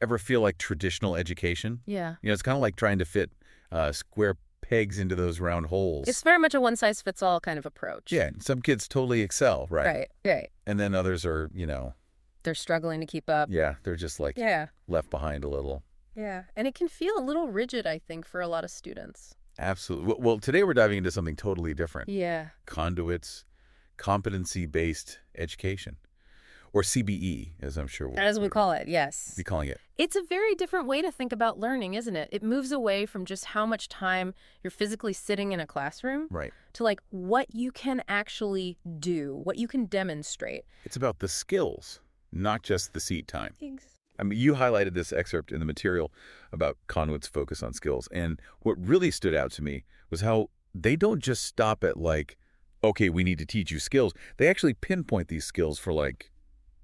ever feel like traditional education? Yeah. You know, it's kind of like trying to fit square pegs into those round holes. It's very much a one-size-fits-all kind of approach. Yeah, and some kids totally excel, right? Right, right. And then others are, They're struggling to keep up. yeah, they're just like Yeah. left behind a little. Yeah. And it can feel a little rigid, I think, for a lot of students. Absolutely. Well, today we're diving into something totally different. Yeah. Conduits, competency-based education, or CBE, as I'm sure As we call it, yes. be calling it. It's a very different way to think about learning, isn't it? It moves away from just how much time you're physically sitting in a classroom Right. to like what you can actually do, what you can demonstrate. It's about the skills, not just the seat time. I mean, you highlighted this excerpt in the material about Conduit's focus on skills. And what really stood out to me was how they don't just stop at like, okay, we need to teach you skills. They actually pinpoint these skills for like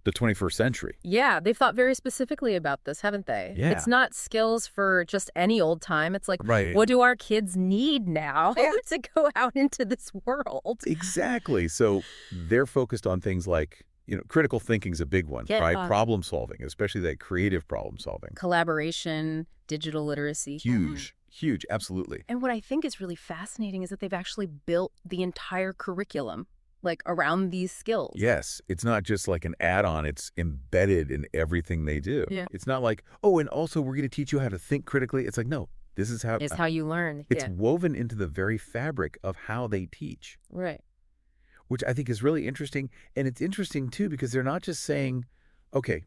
the 21st century. Yeah, they've thought very specifically about this, haven't they? Yeah. It's not skills for just any old time. It's like, Right. what do our kids need now to go out into this world? Exactly. So they're focused on things like, critical thinking's a big one, Yeah. right? Problem solving, especially that creative problem solving. Collaboration, digital literacy. Huge, huge, absolutely. And what I think is really fascinating is that they've actually built the entire curriculum like around these skills. Yes, it's not just like an add-on, it's embedded in everything they do. Yeah. It's not like, oh, and also we're going to teach you how to think critically. It's like, no, this is how It's how you learn. it's Yeah. woven into the very fabric of how they teach, Right. which I think is really interesting. And it's interesting too because they're not just saying, okay,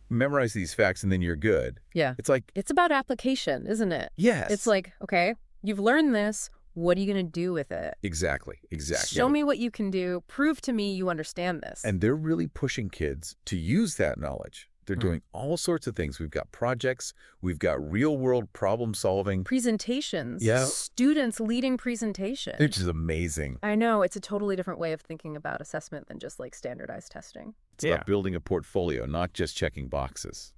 memorize these facts and then you're good. Yeah. It's like, It's about application, isn't it? yes. It's like, okay, you've learned this. What are you going to do with it? Exactly. Show me what you can do. Prove to me you understand this. And they're really pushing kids to use that knowledge. They're doing all sorts of things. We've got projects. We've got real-world problem solving. Presentations. Yeah. Students leading presentations. Which is amazing. I know. It's a totally different way of thinking about assessment than just like standardized testing. It's about building a portfolio, not just checking boxes.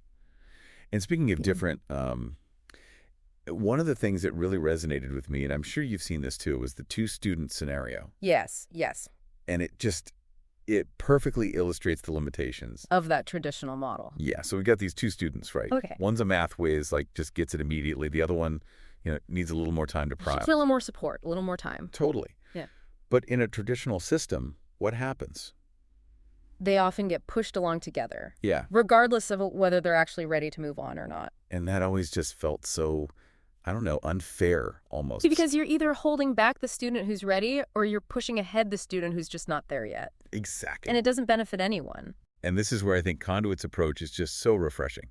And speaking of different, one of the things that really resonated with me, and I'm sure you've seen this too, was the two-student scenario. Yes. Yes. And it perfectly illustrates the limitations Of that traditional model. Yeah, so we've got these two students, right? Okay. One's a math whiz, like just gets it immediately. The other one, needs a little more time to Just process. a little more support, a little more time. Totally. Yeah. But in a traditional system, what happens? They often get pushed along together, Yeah. regardless of whether they're actually ready to move on or not. And that always just felt so, I don't know, unfair almost. Because you're either holding back the student who's ready or you're pushing ahead the student who's just not there yet. Exactly. And it doesn't benefit anyone. And this is where I think Conduit's approach is just so refreshing.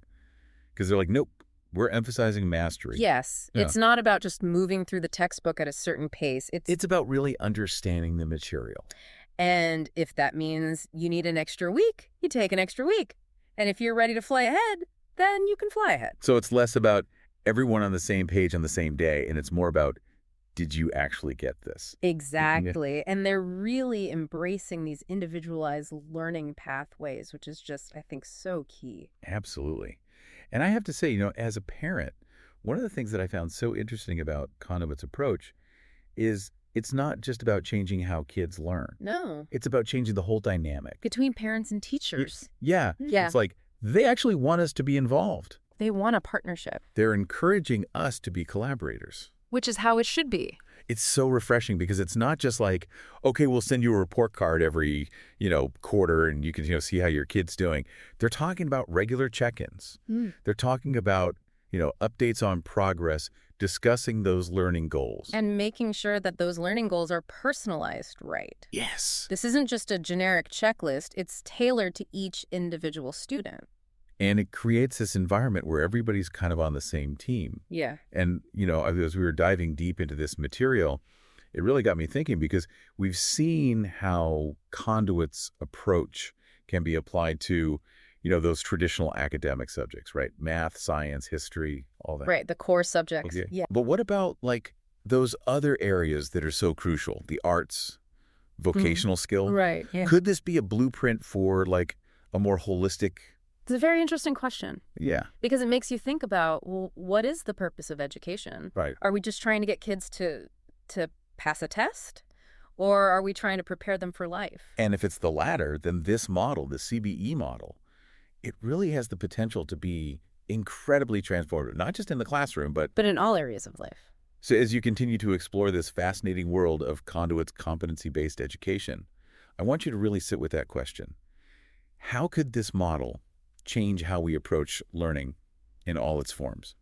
Because they're like, nope, we're emphasizing mastery. Yes. Yeah. It's not about just moving through the textbook at a certain pace. It's about really understanding the material. And if that means you need an extra week, you take an extra week. And if you're ready to fly ahead, then you can fly ahead. So it's less about everyone on the same page on the same day, and it's more about, did you actually get this? Exactly. And they're really embracing these individualized learning pathways, which is just, I think, so key. Absolutely. And I have to say, as a parent, one of the things that I found so interesting about Conduit's approach is it's not just about changing how kids learn. No. It's about changing the whole dynamic. Between parents and teachers. Yeah. Yeah. It's like they actually want us to be involved. They want a partnership, They're encouraging us to be collaborators. which is how it should be. It's so refreshing because it's not just like, okay, we'll send you a report card every, quarter and you can, see how your kid's doing. They're talking about regular check-ins. They're talking about, updates on progress, discussing those learning goals. And making sure that those learning goals are personalized right. Yes. This isn't just a generic checklist. It's tailored to each individual student. And it creates this environment where everybody's kind of on the same team. Yeah. And, as we were diving deep into this material, it really got me thinking because we've seen how Conduit's approach can be applied to, those traditional academic subjects, right? Math, science, history, all that. Right. The core subjects. Okay. Yeah. But what about like those other areas that are so crucial? The arts, vocational skill? Right. Yeah. Could this be a blueprint for like a more holistic? It's a very interesting question Yeah. because it makes you think about, well, what is the purpose of education? Right. Are we just trying to get kids to pass a test? Or are we trying to prepare them for life? And if it's the latter, then this model, the CBE model, it really has the potential to be incredibly transformative, not just in the classroom, but in all areas of life. so as you continue to explore this fascinating world of Conduit's competency-based education, I want you to really sit with that question. How could this model change how we approach learning in all its forms?